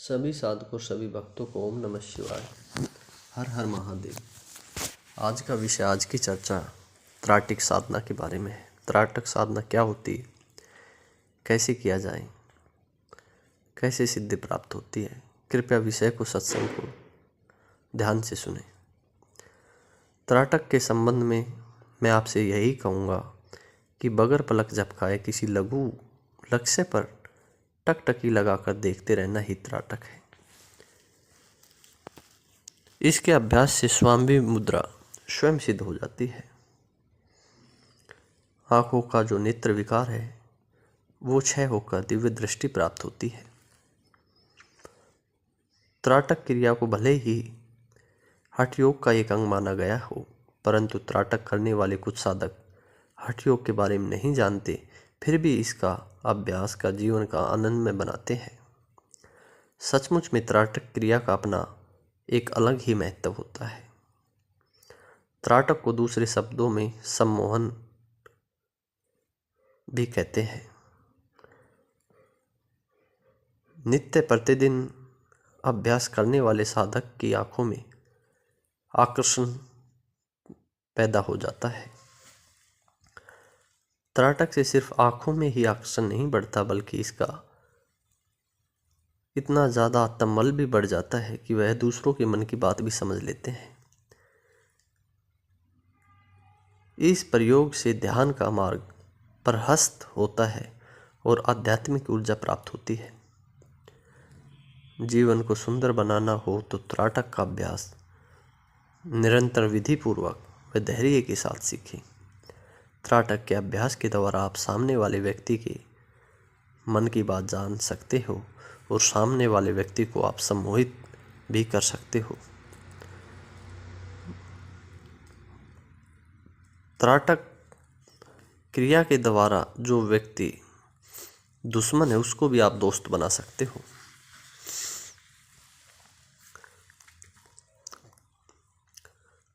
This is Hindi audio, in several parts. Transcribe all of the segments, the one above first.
सभी साधकों सभी भक्तों को ओम नमः शिवाय। हर हर महादेव। आज का विषय, आज की चर्चा त्राटक साधना के बारे में है। त्राटक साधना क्या होती है, कैसे किया जाए, कैसे सिद्धि प्राप्त होती है। कृपया विषय को, सत्संग को ध्यान से सुने। त्राटक के संबंध में मैं आपसे यही कहूँगा कि बगैर पलक झपकाए किसी लघु लक्ष्य पर टकटकी लगाकर देखते रहना ही त्राटक है। इसके अभ्यास से स्वामी मुद्रा स्वयं सिद्ध हो जाती है। आंखों का जो नेत्र विकार है वो क्षय होकर दिव्य दृष्टि प्राप्त होती है। त्राटक क्रिया को भले ही हठ योग का एक अंग माना गया हो, परंतु त्राटक करने वाले कुछ साधक हठ योग के बारे में नहीं जानते, फिर भी इसका अभ्यास का जीवन का आनंदमय बनाते हैं। सचमुच में त्राटक क्रिया का अपना एक अलग ही महत्व होता है। त्राटक को दूसरे शब्दों में सम्मोहन भी कहते हैं। नित्य प्रतिदिन अभ्यास करने वाले साधक की आंखों में आकर्षण पैदा हो जाता है। त्राटक से सिर्फ आंखों में ही आकर्षण नहीं बढ़ता, बल्कि इसका इतना ज़्यादा तमल भी बढ़ जाता है कि वह दूसरों के मन की बात भी समझ लेते हैं। इस प्रयोग से ध्यान का मार्ग प्रशस्त होता है और आध्यात्मिक ऊर्जा प्राप्त होती है। जीवन को सुंदर बनाना हो तो त्राटक का अभ्यास निरंतर विधि पूर्वक व धैर्य के साथ सीखें। त्राटक के अभ्यास के द्वारा आप सामने वाले व्यक्ति के मन की बात जान सकते हो और सामने वाले व्यक्ति को आप सम्मोहित भी कर सकते हो। त्राटक क्रिया के द्वारा जो व्यक्ति दुश्मन है उसको भी आप दोस्त बना सकते हो।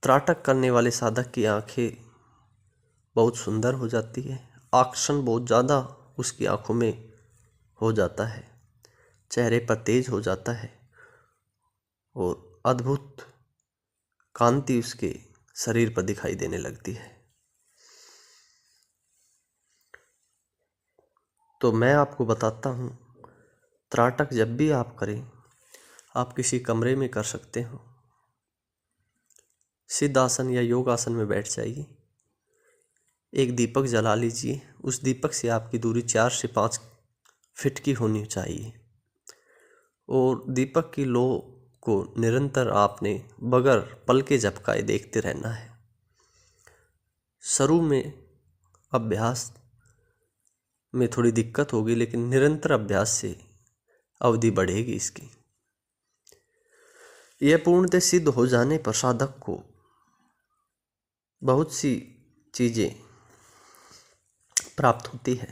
त्राटक करने वाले साधक की आंखें बहुत सुंदर हो जाती है, आकर्षण बहुत ज़्यादा उसकी आंखों में हो जाता है, चेहरे पर तेज हो जाता है और अद्भुत कांति उसके शरीर पर दिखाई देने लगती है। तो मैं आपको बताता हूँ, त्राटक जब भी आप करें, आप किसी कमरे में कर सकते हो। सिद्ध आसन या योग आसन में बैठ जाइए, एक दीपक जला लीजिए। उस दीपक से आपकी दूरी 4 से 5 फीट की होनी चाहिए और दीपक की लो को निरंतर आपने बगैर पलके झपकाए देखते रहना है। शुरू में अभ्यास में थोड़ी दिक्कत होगी, लेकिन निरंतर अभ्यास से अवधि बढ़ेगी इसकी। यह पूर्णतः सिद्ध हो जाने पर साधक को बहुत सी चीज़ें प्राप्त होती है।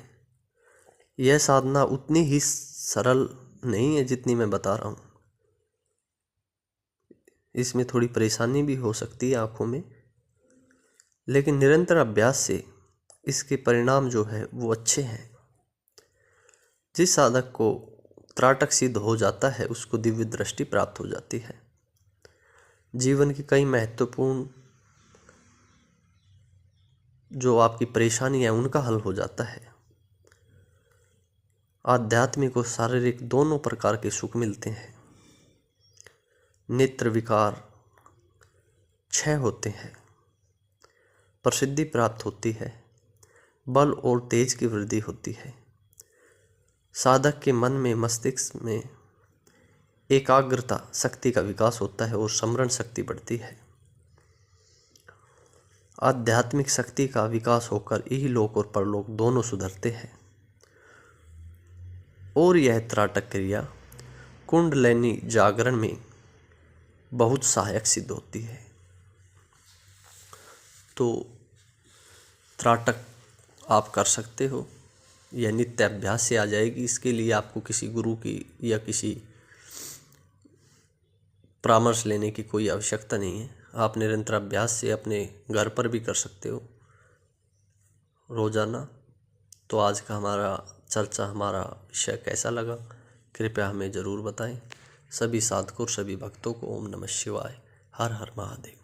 यह साधना उतनी ही सरल नहीं है जितनी मैं बता रहा हूँ। इसमें थोड़ी परेशानी भी हो सकती है आंखों में, लेकिन निरंतर अभ्यास से इसके परिणाम जो है वो अच्छे हैं। जिस साधक को त्राटक सिद्ध हो जाता है उसको दिव्य दृष्टि प्राप्त हो जाती है। जीवन की कई महत्वपूर्ण जो आपकी परेशानी है उनका हल हो जाता है। आध्यात्मिक और शारीरिक दोनों प्रकार के सुख मिलते हैं। नेत्र विकार क्षय होते हैं, प्रसिद्धि प्राप्त होती है, बल और तेज की वृद्धि होती है। साधक के मन में, मस्तिष्क में एकाग्रता शक्ति का विकास होता है और स्मरण शक्ति बढ़ती है। आध्यात्मिक शक्ति का विकास होकर इहलोक और परलोक दोनों सुधरते हैं। और यह त्राटक क्रिया कुंडलिनी जागरण में बहुत सहायक सिद्ध होती है। तो त्राटक आप कर सकते हो, यह नित्य अभ्यास से आ जाएगी। इसके लिए आपको किसी गुरु की या किसी परामर्श लेने की कोई आवश्यकता नहीं है। आप निरंतर अभ्यास से अपने घर पर भी कर सकते हो रोजाना। तो आज का हमारा चर्चा, हमारा विषय कैसा लगा, कृपया हमें ज़रूर बताएं। सभी साधकों और सभी भक्तों को ओम नमः शिवाय। हर हर महादेव।